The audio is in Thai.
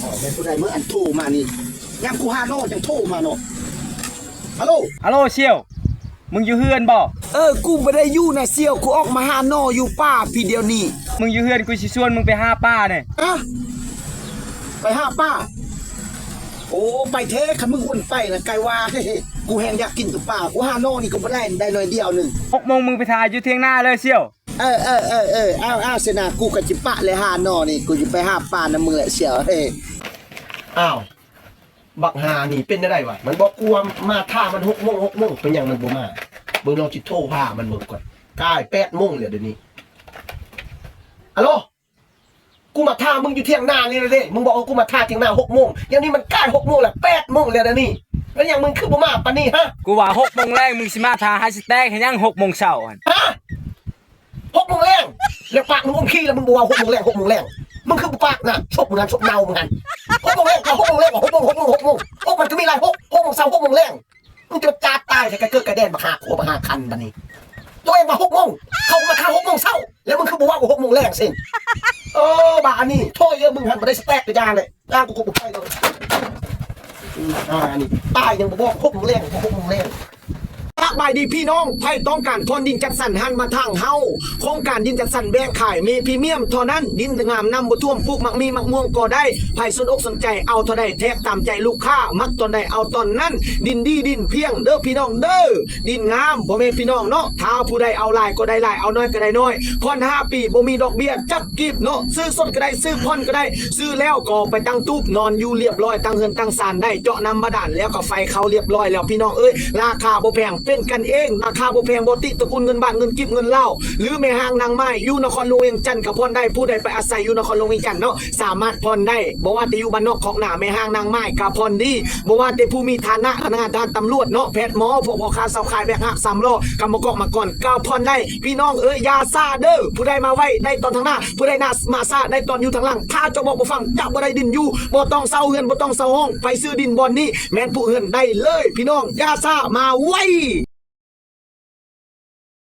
อ๋อเป็นผู้ใดเมื่ออันโทรมานี่ยามกูหาโน่จังโทรมาเนาะฮัลโหลเชี่ยวมึงอยู่เฮือนบ่กูไม่ได้อยู่นะเสี่ยวกูออกมาหาโน่อยู่ป่าพี่เดียวนี่มึงอยู่เฮือนกูสิชวนมึงไปหาป้าเนี่ยไปหาป้าโอ้ไปเทคันมึงอุ่นไปนะไกลว่ากูแหงอยากกินกับป้ากูหาโน่นี่กูไม่ได้หน่อยเดียวหนึ่ง6 โมงมึงไปถ่ายอยู่เที่ยงหน้าเลยเชี่ยวอ้าวเสนากูกับจิปะเลยหาโน่นี่กูจะไปหาป้านะมึงแหละเสี่ยวอ้าวบักหานี่เป็นได้วะมันบอกกลัวมาท่ามัน6 โมงเป็นอย่างมันบ่มาเบิ่งลองจิโทรพามันเบิ่งก่อนใกล้8 โมงเลยเดี๋ยวนี้ฮัลโหลกูมาท่ามึงอยู่เที่ยงหน้านี่เลยมึงบอกว่ากูมาท่าเที่ยงหน้า6 โมงอย่างนี้มันใกล้6 โมงแล้ว8 โมงเลยเดี๋ยวนี้แล้วอย่างมึงคือบ่มาปานนี้ฮะกูว่า6 โมงแรกมึงสิมาถ่ายให้สิแตกให้ยัง6 โมงเช้าฮะ6 โมงแรงแล้วปากมึงอมขี้แล้วมึงบอกว่า6 โมงแรงมึงคือปากน่ะชกมึงหันชกเน่ามึงหัน6 โมงแรง6 โมงแรง6 โมงมันก็มีหลาย6 โมงเช้า6 โมงแรงมึงจะจาดตายใส่กระเกิดกระแดนบักหาโคบักหาคันบัดนี้ตัวเองมา6 โมงเข้ามาค่า6 โมงเช้าแล้วมึงคือบอกว่ากู6 โมงแรงสิบ้านี่โทษเยอะมึงหันมาได้สแต็กกระยางเลยย่างกูไปเลยนี่ตายยังบอก6 โมงแรง6 โมงแรงบายดีพี่น้องไพ่ต้องการทนดินจัดสรรหันมาทางเฮาโครงการดินจัดสรรแบ่งขายมีพรีเมียมเท่านั้นดินงามนำบ่ท่วมปลูกมักมีมักม่วงก็ได้ไผ่สนอกสนใจเอาเท่าใดแทกตามใจลูกค้ามักตอนใดเอาตอนนั้นดินดีดินเพียงเด้อพี่น้องเด้อดินงามบ่แม่พี่น้องเนาะถ้าผู้ใดเอาหลายก็ได้หลายเอาน้อยก็ได้น้อยผ่อน5 ปีบ่มีดอกเบี้ยจักกิบเนาะซื้อสดก็ได้ซื้อผ่อนก็ได้ซื้อแล้วก็ไปตั้งตู้นอนอยู่เรียบร้อยตั้งเฮือนตั้งศาลได้เจาะน้ำบาดาลแล้วก็ไฟเขาเรียบร้อยแล้วพี่น้องเอ้ยราคาบ่แพงเป็นกันเองราคาบ่แพงบ่ติตระกูลเงินบาทเงินกิบเงินเหล้าหรือแม่ห้างนางไม้อยู่นครหลวงเวียงจันทน์ก็ผ่อนได้ผู้ใดไปอาศัยอยู่นครหลวงเวียงจันทน์เนาะสามารถผ่อนได้บ่ว่าแต่อยู่บ้านนอกของหน้าแม่ห้างนางไม้ก็ผ่อนดีบ่ว่าแต่ผู้มีฐานะพนักงานทหารตำรวจเนาะแพทย์หมอพวกพ่อค้าเสาขายแบกหัก3 ล้อกำมากอกมาก่อนก็ผ่อนได้พี่น้องเอ้ยอย่าซ่าเด้อผู้ใดมาไว้ได้ตอนทางหน้าผู้ใดมาซ่าได้ตอนอยู่ทางหลังถ้าจะบอกบ่ฟังจะบ่ได้ดินอยู่บ่ต้องเซาเฮือนบ่ต้องเซาห้องไปซื้อดินบ่อนนี้แม่นผู้เฮือนได้เลยพี่น้องอย่าซ่ามาไว้